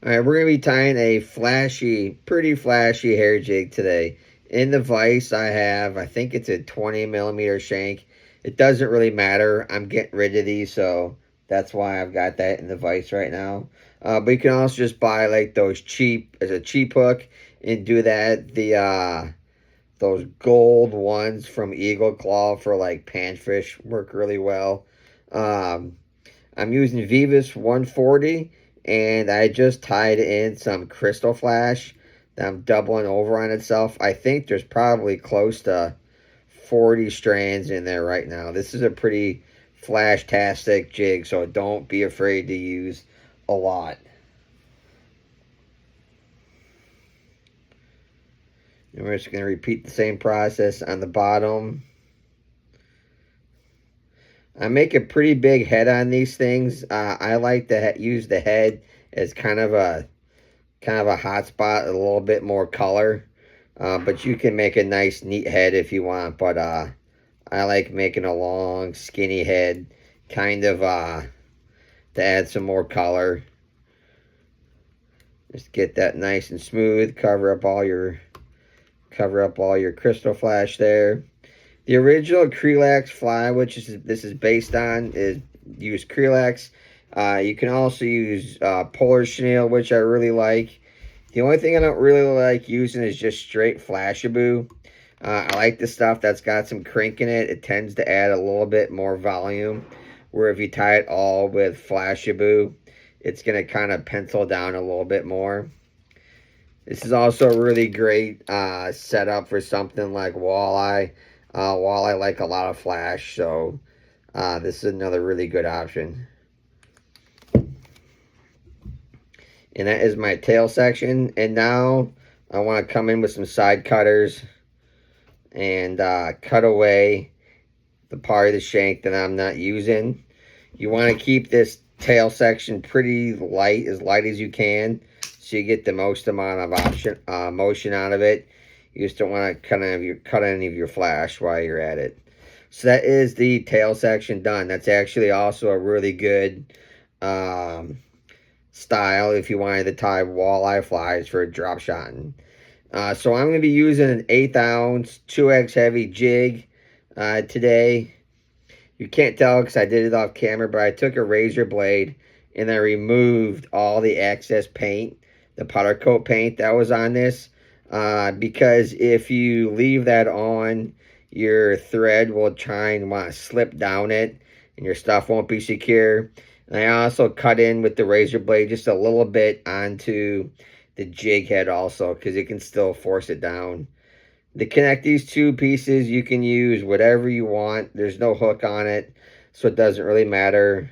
Alright, we're going to be tying a pretty flashy hair jig today. In the vise I have, I think it's a 20 millimeter shank. It doesn't really matter. I'm getting rid of these, so that's why I've got that in the vise right now. But you can also just buy like those as a cheap hook and do that. Those gold ones from Eagle Claw for like panfish work really well. Um, I'm using Vivus 140, and I just tied in some crystal flash that I'm doubling over on itself. I think there's probably close to 40 strands in there right now. This is a pretty flash-tastic jig, so don't be afraid to use a lot. And we're just going to repeat the same process on the bottom. I make a pretty big head on these things. I like to use the head as kind of a hot spot, a little bit more color. But you can make a nice, neat head if you want. But I like making a long, skinny head, kind of to add some more color. Just get that nice and smooth. Cover up all your crystal flash there. The original Kreelex fly, which this is based on, use Kreelex. You can also use polar chenille, which I really like. The only thing I don't really like using is just straight Flashabou. I like the stuff that's got some crink in it. It tends to add a little bit more volume. Where if you tie it all with Flashabou, it's going to kind of pencil down a little bit more. This is also a really great setup for something like walleye. Walleye like a lot of flash, so this is another really good option. And that is my tail section. And now I want to come in with some side cutters and cut away the part of the shank that I'm not using. You want to keep this tail section pretty light, as you can, so you get the most amount of motion out of it. You just don't want to cut any of your flash while you're at it. So that is the tail section done. That's actually also a really good style if you wanted to tie walleye flies for a drop shotting. So I'm going to be using an 1/8 ounce 2X heavy jig today. You can't tell because I did it off camera, but I took a razor blade and I removed all the excess paint, the powder coat paint that was on this. Because if you leave that on, your thread will try and want to slip down it and your stuff won't be secure. And I also cut in with the razor blade just a little bit onto the jig head also, because it can still force it down. To connect these two pieces, you can use whatever you want. There's no hook on it, so it doesn't really matter.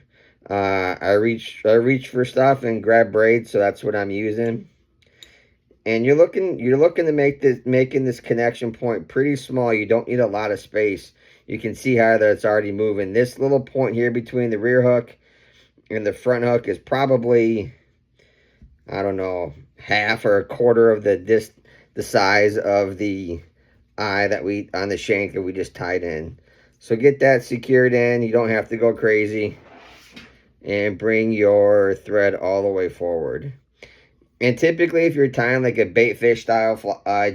I reach for stuff and grab braids, so that's what I'm using. And you're looking to making this connection point pretty small. You don't need a lot of space. You can see how that it's already moving. This little point here between the rear hook and the front hook is probably, I don't know, half or a quarter of the size of the eye on the shank that we just tied in. So get that secured in. You don't have to go crazy. And bring your thread all the way forward. And typically, if you're tying like a bait fish style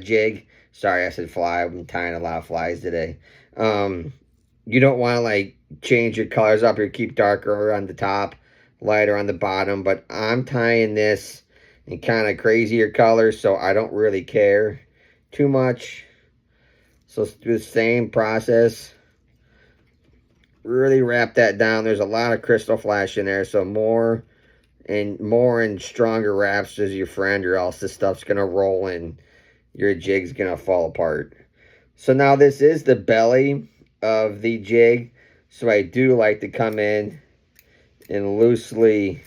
jig, sorry, I said fly. I'm tying a lot of flies today. You don't want to like change your colors up or keep darker on the top, lighter on the bottom. But I'm tying this in kind of crazier colors, so I don't really care too much. So let's do the same process. Really wrap that down. There's a lot of crystal flash in there, so more and stronger wraps as your friend, or else this stuff's gonna roll and your jig's gonna fall apart. So now this is the belly of the jig, so I do like to come in and loosely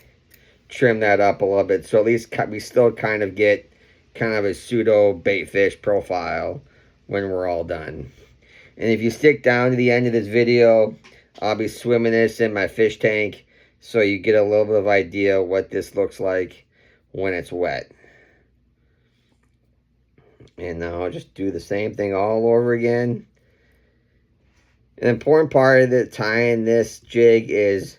trim that up a little bit, so at least we still kind of get kind of a pseudo bait fish profile when we're all done. And if you stick down to the end of this video, I'll be swimming this in my fish tank, so you get a little bit of idea what this looks like when it's wet. And now I'll just do the same thing all over again. An important part of tying this jig is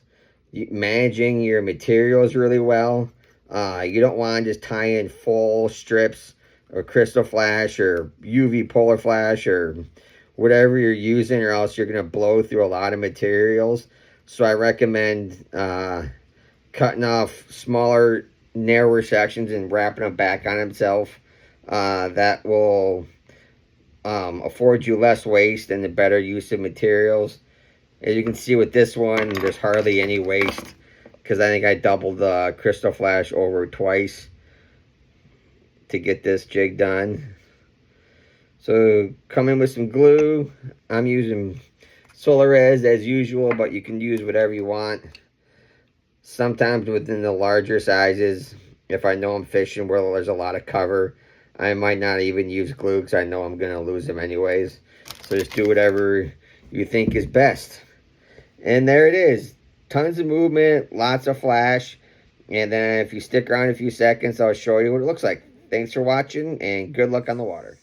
managing your materials really well. You don't want to just tie in full strips or crystal flash or UV polar flash or whatever you're using, or else you're going to blow through a lot of materials. So I recommend cutting off smaller, narrower sections and wrapping them back on itself. That will afford you less waste and the better use of materials. As you can see with this one, there's hardly any waste because I think I doubled the crystal flash over twice to get this jig done. So come in with some glue. I'm using Solarez as usual, but you can use whatever you want. Sometimes within the larger sizes, if I know I'm fishing where there's a lot of cover, I might not even use glue because I know I'm going to lose them anyways. So just do whatever you think is best. And there it is. Tons of movement, lots of flash. And then if you stick around a few seconds, I'll show you what it looks like. Thanks for watching, and good luck on the water.